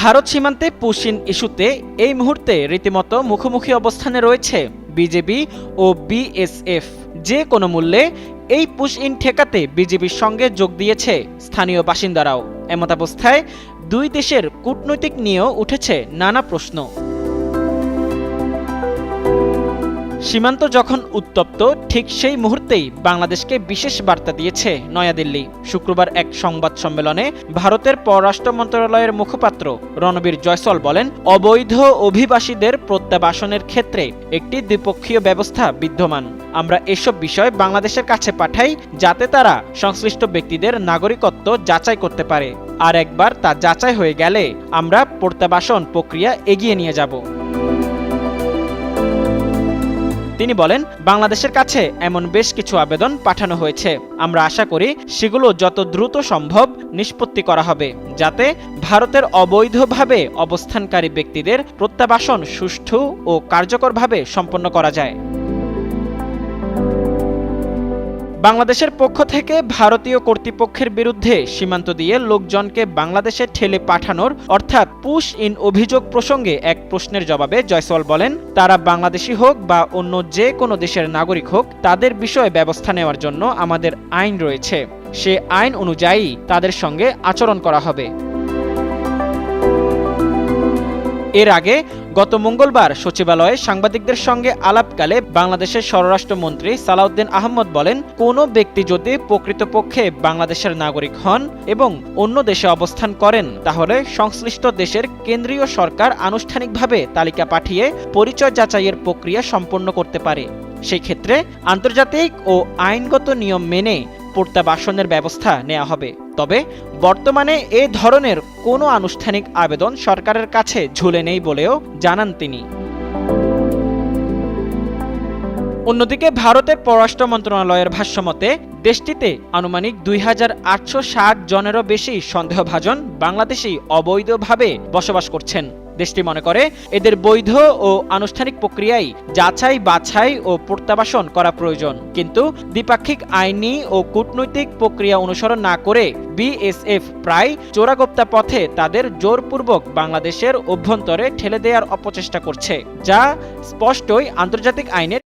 ভারত সীমান্তে push in ইস্যুতে এই মুহূর্তে রীতিমতো মুখোমুখি অবস্থানে রয়েছে বিজেপি ও বিএসএফ। যে কোনো মূল্যে এই পুশ ইন ঠেকাতে বিজেপির সঙ্গে যোগ দিয়েছে স্থানীয় বাসিন্দারাও। এমতাবস্থায় দুই দেশের কূটনৈতিক নিয়েও উঠেছে নানা প্রশ্ন। সীমান্ত যখন উত্তপ্ত, ঠিক সেই মুহূর্তেই বাংলাদেশকে বিশেষ বার্তা দিয়েছে নয়াদিল্লি। শুক্রবার এক সংবাদ সম্মেলনে ভারতের পররাষ্ট্র মন্ত্রণালয়ের মুখপাত্র রণবীর জয়সওয়াল বলেন, অবৈধ অভিবাসীদের প্রত্যাবাসনের ক্ষেত্রে একটি দ্বিপক্ষীয় ব্যবস্থা বিদ্যমান। আমরা এসব বিষয় বাংলাদেশের কাছে পাঠাই যাতে তারা সংশ্লিষ্ট ব্যক্তিদের নাগরিকত্ব যাচাই করতে পারে। আর একবার তা যাচাই হয়ে গেলে আমরা প্রত্যাবাসন প্রক্রিয়া এগিয়ে নিয়ে যাব। তিনি বলেন, বাংলাদেশের কাছে এমন বেশ কিছু আবেদন পাঠানো হয়েছে। আমরা আশা করি সেগুলো যত দ্রুত সম্ভব নিষ্পত্তি করা হবে, যাতে ভারতের অবৈধভাবে অবস্থানকারী ব্যক্তিদের প্রত্যাবাসন সুষ্ঠু ও কার্যকরভাবে সম্পন্ন করা যায়। বাংলাদেশের পক্ষ থেকে ভারতীয় কর্তৃপক্ষের বিরুদ্ধে সীমান্ত দিয়ে লোকজনকে বাংলাদেশে ঠেলে পাঠানোর অর্থাৎ পুশ ইন অভিযোগ প্রসঙ্গে এক প্রশ্নের জবাবে জয়সওয়াল বলেন, তারা বাংলাদেশি হোক বা অন্য যে কোনো দেশের নাগরিক হোক, তাদের বিষয়ে ব্যবস্থা নেওয়ার জন্য আমাদের আইন রয়েছে। সে আইন অনুযায়ী তাদের সঙ্গে আচরণ করা হবে। এর আগে গত মঙ্গলবার সচিবালয়ে সাংবাদিকদের সঙ্গে আলাপকালে বাংলাদেশের স্বরাষ্ট্রমন্ত্রী সালাউদ্দিন আহমদ বলেন, কোনো ব্যক্তি যদি প্রকৃতপক্ষে বাংলাদেশের নাগরিক হন এবং অন্য দেশে অবস্থান করেন, তাহলে সংশ্লিষ্ট দেশের কেন্দ্রীয় সরকার আনুষ্ঠানিকভাবে তালিকা পাঠিয়ে পরিচয় যাচাইয়ের প্রক্রিয়া সম্পন্ন করতে পারে। সেই ক্ষেত্রে আন্তর্জাতিক ও আইনগত নিয়ম মেনে প্রত্যাবাসনের ব্যবস্থা নেওয়া হবে। তবে বর্তমানে এ ধরনের কোনো আনুষ্ঠানিক আবেদন সরকারের কাছে ঝুলে নেই বলেও জানান তিনি। অন্যদিকে ভারতের পররাষ্ট্র মন্ত্রণালয়ের ভাষ্যমতে দেশটিতে আনুমানিক 2860 জনেরও বেশি সন্দেহভাজন বাংলাদেশি অবৈধভাবে বসবাস করছেন। দেশটি মনে করে এদের বৈধ ও আনুষ্ঠানিক প্রক্রিয়ায় যাচাই বাছাই ও প্রত্যাবাসন করা প্রয়োজন। কিন্তু দ্বিপাক্ষিক আইনি ও কূটনৈতিক প্রক্রিয়া অনুসরণ না করে বিএসএফ প্রায় চোরাগোপ্তা পথে তাদের জোরপূর্বক বাংলাদেশের অভ্যন্তরে ঠেলে দেওয়ার অপচেষ্টা করছে, যা স্পষ্টই আন্তর্জাতিক আইনের